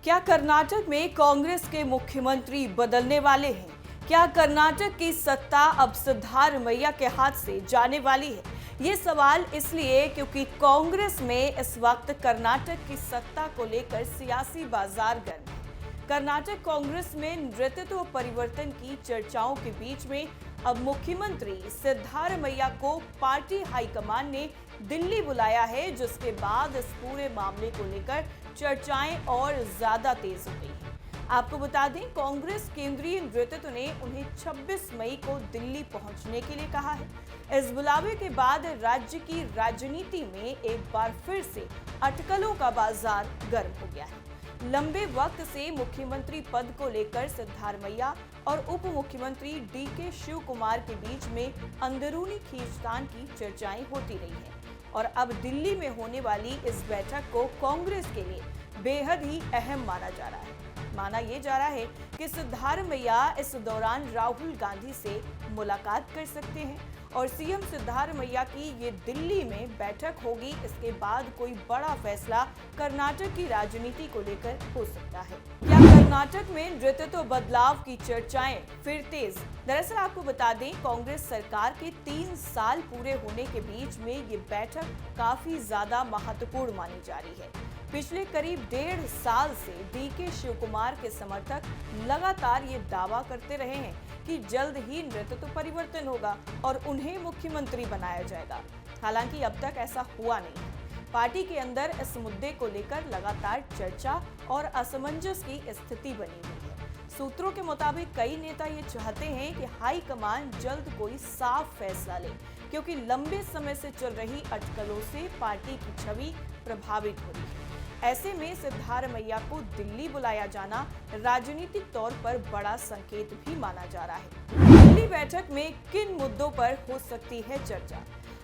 क्या कर्नाटक में कांग्रेस के मुख्यमंत्री बदलने वाले हैं? क्या कर्नाटक की सत्ता अब सिद्धारमैया के हाथ से जाने वाली है? ये सवाल इसलिए क्योंकि कांग्रेस में इस वक्त कर्नाटक की सत्ता को लेकर सियासी बाजार गर्म है। कर्नाटक कांग्रेस में नेतृत्व परिवर्तन की चर्चाओं के बीच में अब मुख्यमंत्री सिद्धारमैया को पार्टी हाईकमान ने दिल्ली बुलाया है, जिसके बाद इस पूरे मामले को लेकर चर्चाएं और ज्यादा तेज हो गई हैं। आपको बता दें, कांग्रेस केंद्रीय नेतृत्व ने उन्हें 26 मई को दिल्ली पहुंचने के लिए कहा है। इस बुलावे के बाद राज्य की राजनीति में एक बार फिर से अटकलों का बाजार गर्म हो गया है। लंबे वक्त से मुख्यमंत्री पद को लेकर सिद्धारमैया और उप मुख्यमंत्री डीके शिव कुमार के बीच में अंदरूनी खींचतान की चर्चाएं होती रही हैं और अब दिल्ली में होने वाली इस बैठक को कांग्रेस के लिए बेहद ही अहम माना जा रहा है। माना यह जा रहा है कि सिद्धारमैया इस दौरान राहुल गांधी से मुलाकात कर सकते हैं और सीएम सिद्धारमैया की ये दिल्ली में बैठक होगी। इसके बाद कोई बड़ा फैसला कर्नाटक की राजनीति को लेकर हो सकता है। क्या कर्नाटक में नेतृत्व बदलाव की चर्चाएं फिर तेज? दरअसल आपको बता दें, कांग्रेस सरकार के 3 साल पूरे होने के बीच में ये बैठक काफी ज्यादा महत्वपूर्ण मानी जा रही है। पिछले करीब 1.5 साल से डीके शिव कुमार के समर्थक लगातार ये दावा करते रहे हैं कि जल्द ही नेतृत्व परिवर्तन होगा और उन्हें मुख्यमंत्री बनाया जाएगा। हालांकि अब तक ऐसा हुआ नहीं है। पार्टी के अंदर इस मुद्दे को लेकर लगातार चर्चा और असमंजस की स्थिति बनी हुई है। सूत्रों के मुताबिक कई नेता ये चाहते हैं कि हाईकमान जल्द कोई साफ फैसला ले, क्योंकि लंबे समय से चल रही अटकलों से पार्टी की छवि प्रभावित हो रही है। ऐसे में सिद्धारमैया को दिल्ली बुलाया जाना राजनीतिक तौर पर बड़ा संकेत भी माना जा रहा है। दिल्ली बैठक में किन मुद्दों पर हो सकती है चर्चा?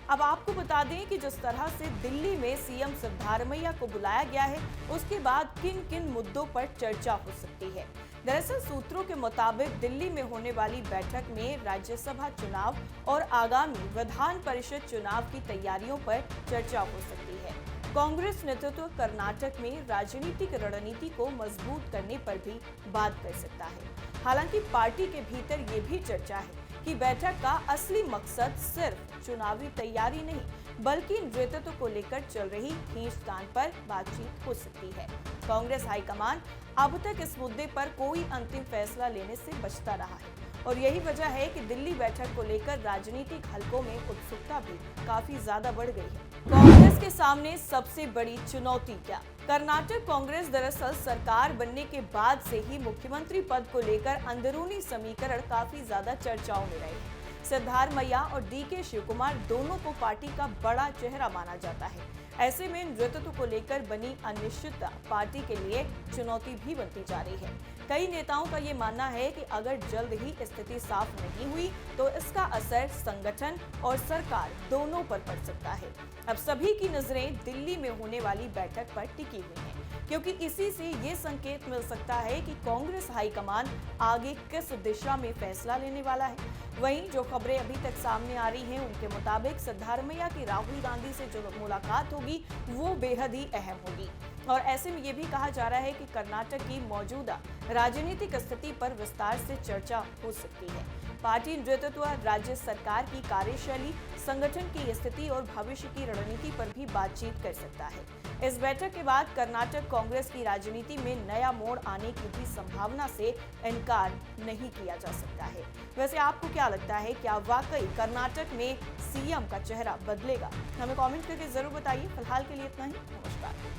अब आपको बता दें कि जिस तरह से दिल्ली में सीएम सिद्धारमैया को बुलाया गया है, उसके बाद किन किन मुद्दों पर चर्चा हो सकती है। दरअसल सूत्रों के मुताबिक दिल्ली में होने वाली बैठक में राज्यसभा चुनाव और आगामी विधान परिषद चुनाव की तैयारियों पर चर्चा हो सकती है। कांग्रेस नेतृत्व कर्नाटक में राजनीतिक रणनीति को मजबूत करने पर भी बात कर सकता है। हालांकि पार्टी के भीतर ये भी चर्चा है कि बैठक का असली मकसद सिर्फ चुनावी तैयारी नहीं, बल्कि नेतृत्व को लेकर चल रही खींचतान पर बातचीत हो सकती है। कांग्रेस हाईकमान अब तक इस मुद्दे पर कोई अंतिम फैसला लेने से बचता रहा है और यही वजह है कि दिल्ली बैठक को लेकर राजनीतिक हलकों में उत्सुकता भी काफी ज्यादा बढ़ गई है। कांग्रेस के सामने सबसे बड़ी चुनौती क्या? कर्नाटक कांग्रेस दरअसल सरकार बनने के बाद से ही मुख्यमंत्री पद को लेकर अंदरूनी समीकरण काफी ज्यादा चर्चाओं में रहे हैं। सिद्धारमैया और डीके शिव कुमार दोनों को पार्टी का बड़ा चेहरा माना जाता है। ऐसे में नेतृत्व को लेकर बनी अनिश्चितता पार्टी के लिए चुनौती भी बनती जा रही है। कई नेताओं का ये मानना है कि अगर जल्द ही स्थिति साफ नहीं हुई तो इसका असर संगठन और सरकार दोनों पर पड़ सकता है। अब सभी की नजरें दिल्ली में होने वाली बैठक पर टिकी हुई हैं, क्योंकि इसी से ये संकेत मिल सकता है कि कांग्रेस हाईकमान आगे किस दिशा में फैसला लेने वाला है। वहीं जो खबरें अभी तक सामने आ रही हैं, उनके मुताबिक सिद्धारमैया की राहुल गांधी से जो मुलाकात होगी वो बेहद ही अहम होगी और ऐसे में ये भी कहा जा रहा है कि कर्नाटक की मौजूदा राजनीतिक स्थिति पर विस्तार से चर्चा हो सकती है। पार्टी नेतृत्व राज्य सरकार की कार्यशैली, संगठन की स्थिति और भविष्य की रणनीति पर भी बातचीत कर सकता है। इस बैठक के बाद कर्नाटक कांग्रेस की राजनीति में नया मोड़ आने की भी संभावना से इनकार नहीं किया जा सकता है। वैसे आपको क्या लगता है, क्या वाकई कर्नाटक में सीएम का चेहरा बदलेगा? हमें कमेंट करके जरूर बताइए। फिलहाल के लिए इतना ही। नमस्कार।